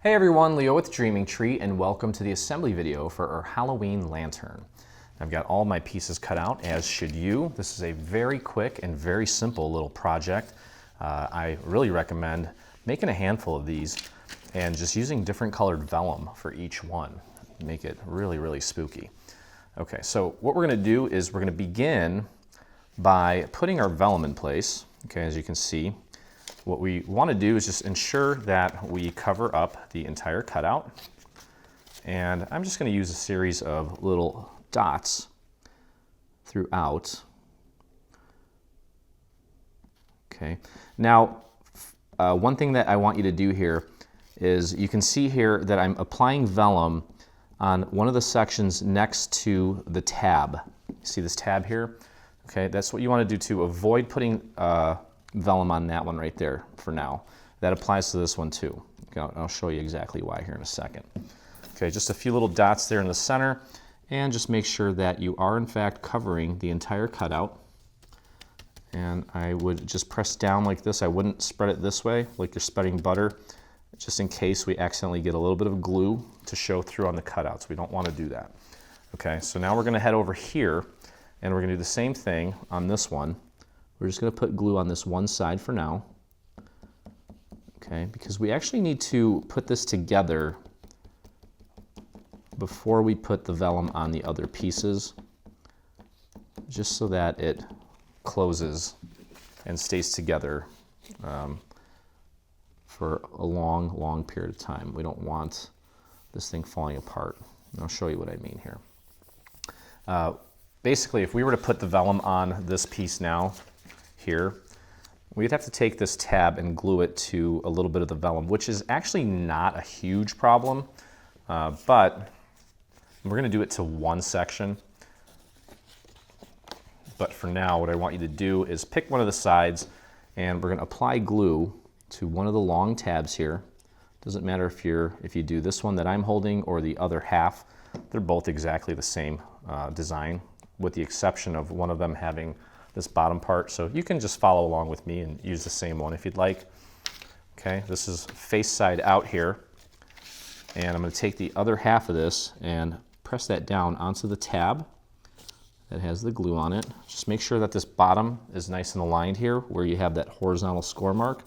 Hey everyone, Leo with Dreaming Tree, and welcome to the assembly video for our Halloween lantern. I've got all my pieces cut out, as should you. This is a very quick and very simple little project. I really recommend making a handful of these and just using different colored vellum for each one. Make it really spooky. Okay, so what we're going to do is we're going to begin by putting our vellum in place. Okay, as you can see, what we want to do is just ensure that we cover up the entire cutout. And I'm just going to use a series of little dots throughout. Okay, now one thing that I want you to do here is you can see here that I'm applying vellum on one of the sections next to the tab. See this tab here? Okay, that's what you want to do to avoid putting vellum on that one right there for now. That applies to this one too. Okay, I'll show you exactly why here in a second. Okay, just a few little dots there in the center, and just make sure that you are in fact covering the entire cutout. And I would just press down like this. I wouldn't spread it this way like you're spreading butter, just in case we accidentally get a little bit of glue to show through on the cutouts. We don't want to do that. Okay, so now we're going to head over here and we're going to do the same thing on this one. We're just going to put glue on this one side for now, okay, because we actually need to put this together before we put the vellum on the other pieces, just so that it closes and stays together for a long period of time. We don't want this thing falling apart. And I'll show you what I mean here. Basically, if we were to put the vellum on this piece now, here, we'd have to take this tab and glue it to a little bit of the vellum, which is actually not a huge problem, but we're going to do it to one section. But for now, what I want you to do is pick one of the sides, and we're going to apply glue to one of the long tabs here. Doesn't matter if you do this one that I'm holding or the other half. They're both exactly the same design, with the exception of one of them having this bottom part. So you can just follow along with me and use the same one if you'd like. Okay, this is face side out here. And I'm going to take the other half of this and press that down onto the tab that has the glue on it. Just make sure that this bottom is nice and aligned here where you have that horizontal score mark.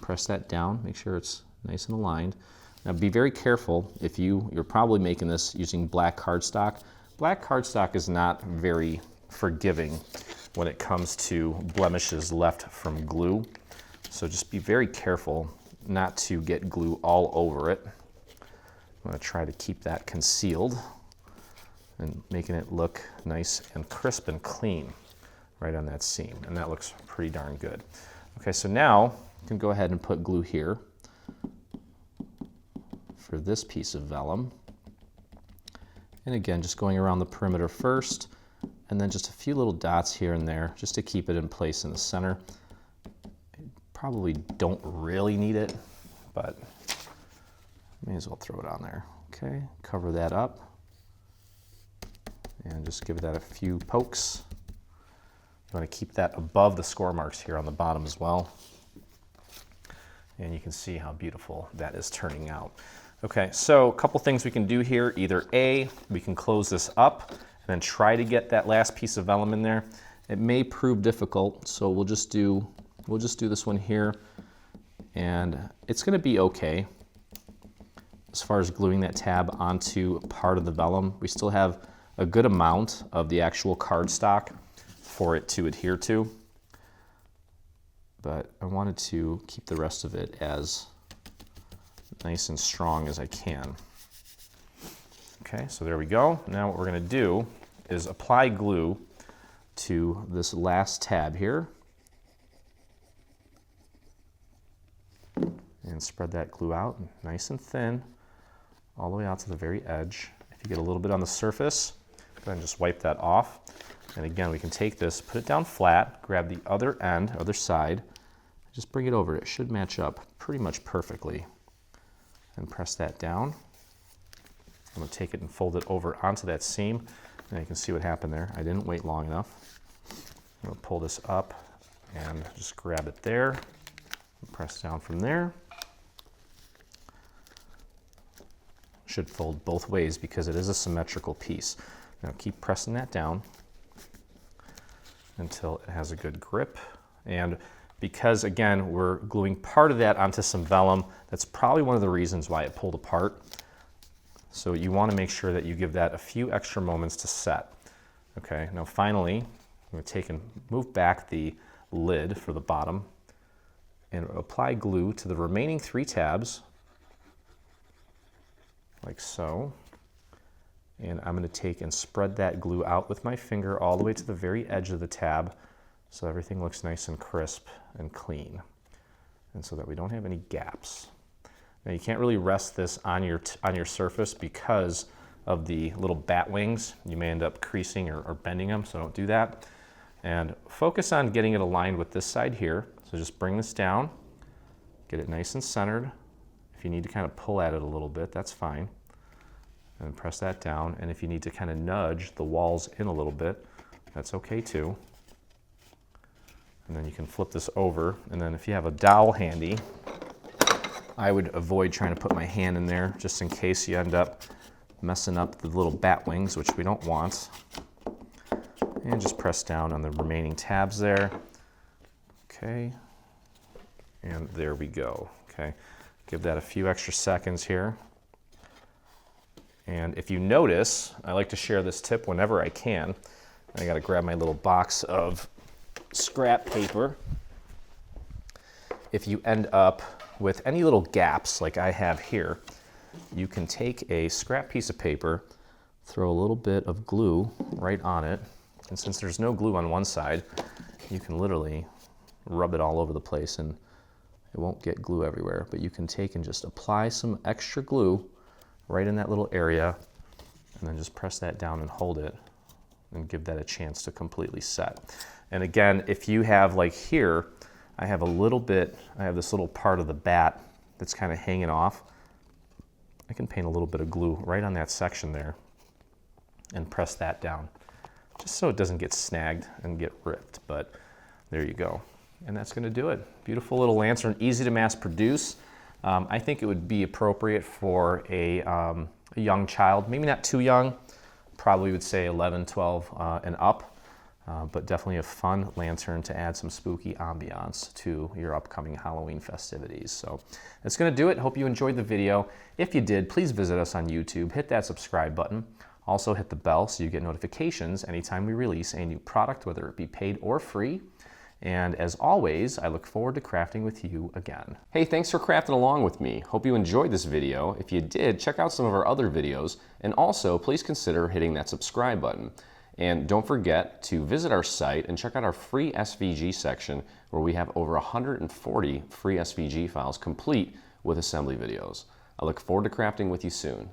Press that down, make sure it's nice and aligned. Now be very careful if you're probably making this using black cardstock. Black cardstock is not very forgiving when it comes to blemishes left from glue. So just be very careful not to get glue all over it. I'm going to try to keep that concealed and making it look nice and crisp and clean right on that seam. And that looks pretty darn good. Okay, so now you can go ahead and put glue here for this piece of vellum. And again, just going around the perimeter first, and then just a few little dots here and there just to keep it in place in the center. Probably don't really need it, but may as well throw it on there. Okay, cover that up and just give that a few pokes. You want to keep that above the score marks here on the bottom as well. And you can see how beautiful that is turning out. Okay, so a couple things we can do here. Either A, we can close this up and then try to get that last piece of vellum in there. It may prove difficult, so we'll just do this one here, and it's going to be okay. As far as gluing that tab onto part of the vellum, we still have a good amount of the actual cardstock for it to adhere to, but I wanted to keep the rest of it as nice and strong as I can. Okay, so there we go. Now what we're going to do is apply glue to this last tab here and spread that glue out nice and thin all the way out to the very edge. If you get a little bit on the surface, go ahead and just wipe that off. And again, we can take this, put it down flat, grab the other end, other side, just bring it over. It should match up pretty much perfectly. And press that down. I'm going to take it and fold it over onto that seam. And you can see what happened there. I didn't wait long enough. I'm going to pull this up and just grab it there. Press down from there. should fold both ways because it is a symmetrical piece. Now keep pressing that down until it has a good grip. And because, again, we're gluing part of that onto some vellum, that's probably one of the reasons why it pulled apart. So you want to make sure that you give that a few extra moments to set. Okay, now finally, I'm going to take and move back the lid for the bottom and apply glue to the remaining 3 tabs, like so. And I'm going to take and spread that glue out with my finger all the way to the very edge of the tab so everything looks nice and crisp and clean, and so that we don't have any gaps. Now you can't really rest this on your surface because of the little bat wings. You may end up creasing or bending them, so don't do that. And focus on getting it aligned with this side here. So just bring this down, get it nice and centered. If you need to kind of pull at it a little bit, that's fine. And press that down. And if you need to kind of nudge the walls in a little bit, that's okay too. And then you can flip this over. And then if you have a dowel handy, I would avoid trying to put my hand in there just in case you end up messing up the little bat wings, which we don't want. And just press down on the remaining tabs there. Okay, and there we go. Okay, give that a few extra seconds here. And if you notice, I like to share this tip whenever I can. I got to grab my little box of scrap paper. If you end up with any little gaps like I have here, you can take a scrap piece of paper, throw a little bit of glue right on it, and since there's no glue on one side, you can literally rub it all over the place and it won't get glue everywhere, but you can take and just apply some extra glue right in that little area and then just press that down and hold it and give that a chance to completely set. And again, if you have, like here, I have this little part of the bat that's kind of hanging off. I can paint a little bit of glue right on that section there and press that down, just so it doesn't get snagged and get ripped, but there you go. And that's gonna do it. Beautiful little lantern, easy to mass produce. I think it would be appropriate for a young child, maybe not too young, probably would say 11, 12 and up, but definitely a fun lantern to add some spooky ambiance to your upcoming Halloween festivities. So that's gonna do it. Hope you enjoyed the video. If you did, please visit us on YouTube, hit that subscribe button. Also hit the bell so you get notifications anytime we release a new product, whether it be paid or free. And as always, I look forward to crafting with you again. Hey, thanks for crafting along with me. Hope you enjoyed this video. If you did, check out some of our other videos, and also please consider hitting that subscribe button. And don't forget to visit our site and check out our free SVG section where we have over 140 free SVG files complete with assembly videos. I look forward to crafting with you soon.